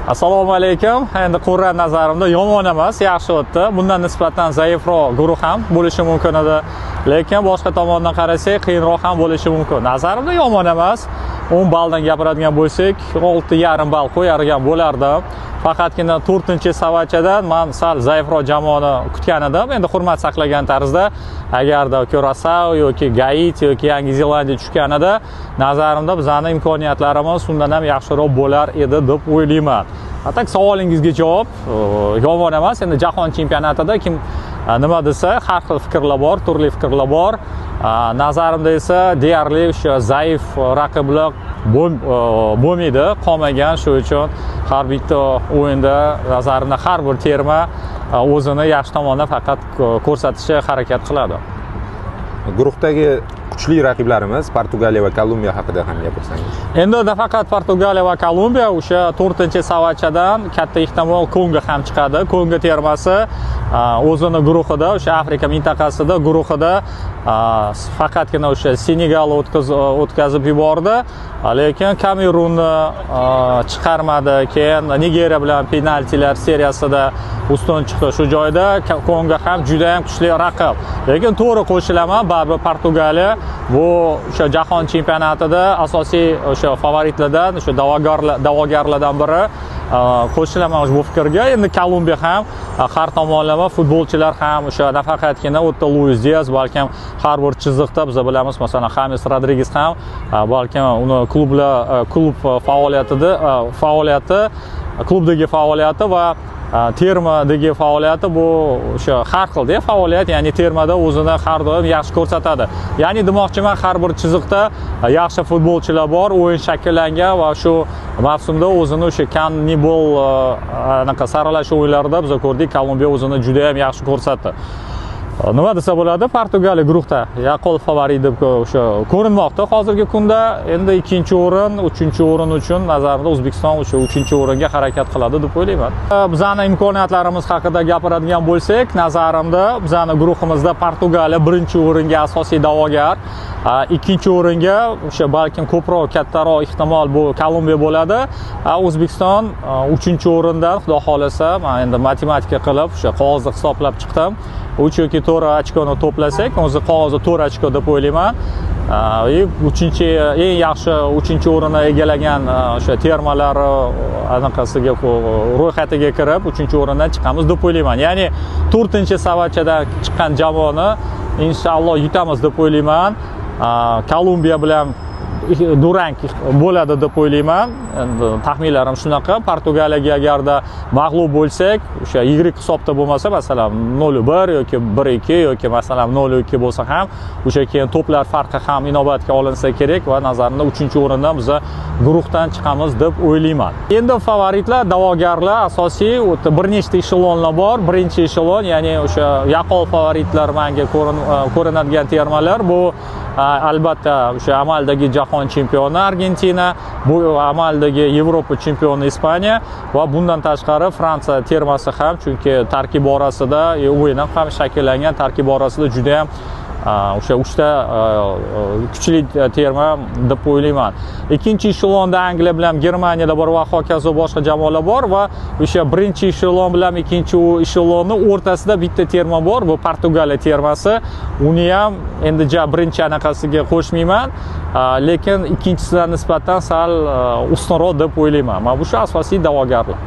Assalomu alaykum. Endi qur'a nazarimda yomon emas, yaxshi o'tdi. Bundan nisbatan zaifroq guruh ham bo'lishi mumkin edi. Lekin boshqa tomondan qarasak, qiyinroq ham bo'lishi mumkin. Nazarimda yomon emas. 10 balldan gapiradigan bo'lsak, 6,5 ball qo'yargan bo'lardim. Faqatgina 4-savachadan men sal zaifroq jamoani kutgan edim. Endi hurmat saqlagan tarzda agarda Curaçao yoki Gaiti yoki Yangi Zelandiya tushganida, nazarimda bizning imkoniyatlarimiz undan ham yaxshiroq bo'lar edi deb o'ylayman. Atak savolingizga javob yomon emas. Endi jahon chempionatida kim nima desa, har xil fikrlar bor, turli fikrlar bor. Nazarimda esa deyarli o'sha zaif raqiblar bo'lmaydi, qolmagan. Shuning uchun har bitta o'yinda nazarimda har bir terma o'zini yaxshi tomondan faqat ko'rsatishga harakat qiladi. Guruhdagi kuchli raqiblarimiz Portugaliya va Kolumbiya haqida ham gapirsangiz. Endi nafaqat Portugaliya va Kolumbiya, o'sha 4-savachadan katta ehtimol Kongo ham chiqadi. Kongo termasi o'zini guruhida, o'sha Afrika mintaqasida guruhida faqatgina o'sha Senegal o'tkazib yubordi, lekin Kamerunni chiqarmadi. Keyin Nigeriya bilan penaltilar seriyasida ustun chiqdi. Shu joyda Kongo ham juda ham kuchli raqib. Lekin to'g'ri qo'shilaman, baribir Portugaliya bu o'sha jahon chempionatida asosiy o'sha favoritlardan, o'sha da'vogarlardan biri. Qo'shilaman bu fikrga. Endi Kolumbiya ham har tomonlama futbolchilar ham o'sha nafaqatgina o'tda Luis Diaz, balkim har bir chiziqda biz bilamiz, masalan James Rodriguez ham balkim uni klub klubdagi faoliyati va termadagi faoliyati bu o'sha har xilda faoliyat, ya'ni termada o'zini har doim yaxshi ko'rsatadi. Ya'ni demoqchiman, har bir chiziqda yaxshi futbolchilar bor, o'yin shakllangan va shu mavsumda o'zini o'sha Cannibal anaqa saralash o'yinlarida biz ko'rdik, Kolumbiya o'zini juda ham yaxshi ko'rsatdi. Nima desa bo'ladi, Portugaliya guruhda yaqqol favorit deb o'sha ko'rinmoqda hozirgi kunda. Endi 2-o'rin, 3-o'rin uchun nazarimda O'zbekiston o'sha 3-o'ringa harakat qiladi deb o'ylayman. Bizning imkoniyatlarimiz haqida gapiradigan bo'lsak, nazarimda bizning guruhimizda Portugaliya 1-o'ringa asosiy da'vogar, 2-o'ringa o'sha balkim ko'proq kattaroq ehtimol bu Kolumbiya bo'ladi. O'zbekiston 3-o'rindan xudo xolasa, men endi matematika qilib o'sha qog'ozda hisoblab chiqdim. 3 yoki 4 ochkoni to'plasak, o'zi qog'ozda 4 ochko deb o'ylayman. Eng yaxshi 3-o'rinni egallagan o'sha termalar anaqasiga ro'yxatiga kirib 3-o'rindan chiqamiz deb o'ylayman. Ya'ni 4-savachadan chiqqan jamoani inshaalloh yutamiz deb o'ylayman. Kolumbiya bilan durang bo'ladi deb o'ylayman. Endi taxminlarim shunaqa. Portugaliyaga agarda mag'lub bo'lsak, o'sha yirik hisobda bo'lmasa, masalan 0-1 yoki 1-2 yoki masalan 0-2 bo'lsa ham, o'sha keyin to'plar farqi ham inobatga olinsa kerak va nazarimda 3-o'rindan biz guruhdan chiqamiz deb o'ylayman. Endi favoritlar, da'vogarlar asosiy bir nechta eshelonlar bor. Birinchi eshelon, ya'ni o'sha yaqqol favoritlar menga ko'rinadigan termalar bu albatta o'sha amaldagi jahon chempioni Argentina, bu amaldagi Yevropa chempioni Ispaniya va bundan tashqari Fransiya termasi ham, chunki tarkib borasida o'yin ham shakllangan, tarkib borasida juda ham o'sha 3ta kuchli terma deb o'ylayman. Ikkinchi eshelonda Angliya bilan Germaniyada bor va hokazo boshqa jamoalar bor va o'sha birinchi eshelon bilan ikkinchi eshelonning o'rtasida bitta terma bor, bu Portugaliya termasi. Uni ham endi birinchi anaqasiga qo'shmayman, lekin ikkinchisidan nisbatan sal ustunroq deb o'ylayman. Mana bu shu asosiy da'vogarlar.